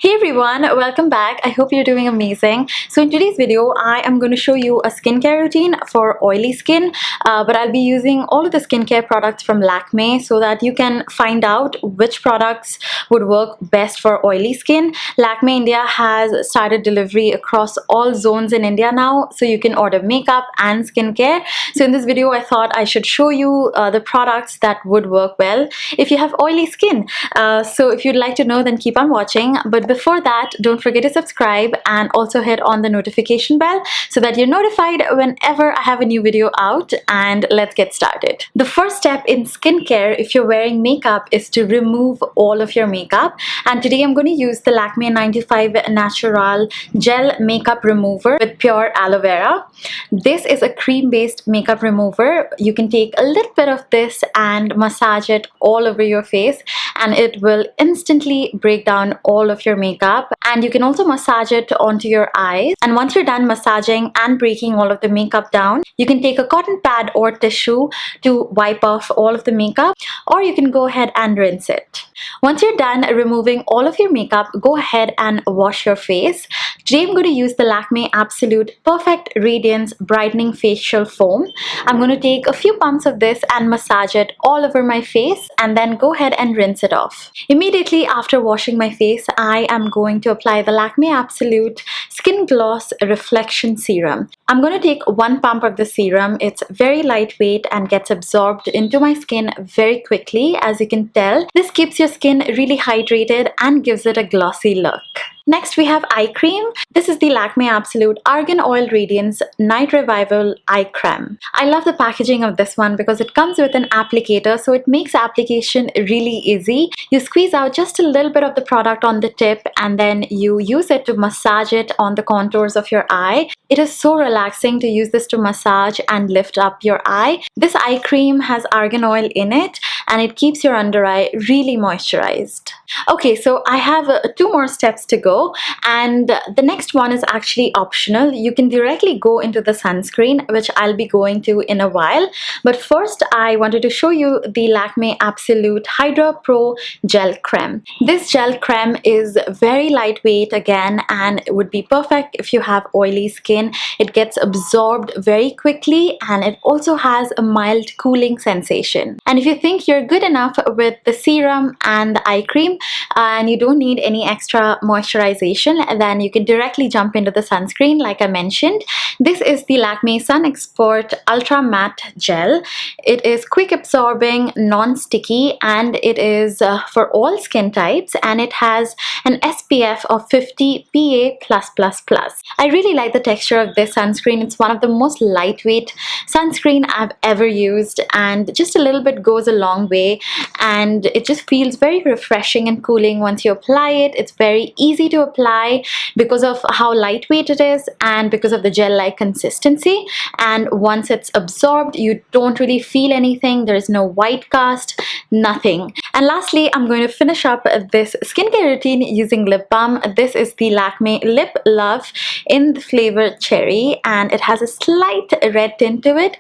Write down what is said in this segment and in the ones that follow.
Hey everyone, welcome back. I hope you're doing amazing. So in today's video, I am going to show you a skincare routine for oily skin, but I'll be using all of the skincare products from Lakmé so that you can find out which products would work best for oily skin. Lakmé India has started delivery across all zones in India now, so you can order makeup and skincare. So in this video, I thought I should show you the products that would work well if you have oily skin. So if you'd like to know, then keep on watching. But before that, don't forget to subscribe and also hit on the notification bell so that you're notified whenever I have a new video out. And let's get started. The first step in skincare, if you're wearing makeup, is to remove all of your makeup. And today I'm going to use the Lakmé 95 Natural Gel Makeup Remover with pure aloe vera. This is a cream-based makeup remover. You can take a little bit of this and massage it all over your face, and it will instantly break down all of your makeup. And you can also massage it onto your eyes, and once you're done massaging and breaking all of the makeup down, you can take a cotton pad or tissue to wipe off all of the makeup, or you can go ahead and rinse it. Once you're done removing all of your makeup, go ahead and wash your face. Today I'm going to use the Lakmé Absolute Perfect Radiance Brightening Facial Foam. I'm going to take a few pumps of this and massage it all over my face, and then go ahead and rinse it off. Immediately after washing my face, I am going to apply the Lakmé Absolute Skin Gloss Reflection Serum. I'm going to take one pump of the serum. It's very lightweight and gets absorbed into my skin very quickly. As you can tell, this keeps your skin really hydrated and gives it a glossy look. Next, we have eye cream. This is the Lakmé Absolute Argan Oil Radiance Night Revival Eye Creme. I love the packaging of this one because it comes with an applicator, so it makes application really easy. You squeeze out just a little bit of the product on the tip, and then you use it to massage it on the contours of your eye. It is so relaxing to use this to massage and lift up your eye. This eye cream has argan oil in it, and it keeps your under eye really moisturized. Okay, so I have two more steps to go, and the next one is actually optional. You can directly go into the sunscreen, which I'll be going to in a while. But first, I wanted to show you the Lakmé Absolute Hydra Pro Gel Creme. This gel creme is very lightweight again, and it would be perfect if you have oily skin. It gets absorbed very quickly, and it also has a mild cooling sensation. And if you think you're good enough with the serum and the eye cream, and you don't need any extra moisturization, then you can directly jump into the sunscreen like I mentioned. This is the Lakmé Sun Expert Ultra Matte Gel. It is quick absorbing, non-sticky, and it is for all skin types, and it has an SPF of 50 PA+++. I really like the texture of this sunscreen. It's one of the most lightweight sunscreen I've ever used, and just a little bit goes a long way, and it just feels very refreshing and cooling once you apply it. It's very easy to apply because of how lightweight it is and because of the gel-like consistency. And once it's absorbed, you don't really feel anything. There is no white cast, nothing. And lastly, I'm going to finish up this skincare routine using lip balm. This is the Lakmé Lip Love in the flavor cherry, and it has a slight red tint to it,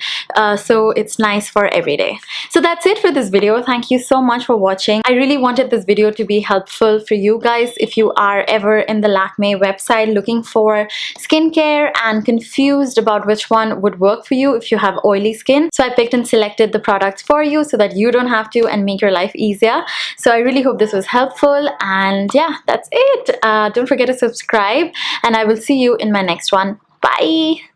so it's nice for every day. So that's it for this video. Thank you so much for watching. I really wanted this video to be helpful for you guys if you are ever in the Lakmé website looking for skincare and confused about which one would work for you if you have oily skin. So I picked and selected the products for you so that you don't have to, and make your life easier. So I really hope this was helpful, and yeah, that's it. Don't forget to subscribe, and I will see you in my next one. Bye!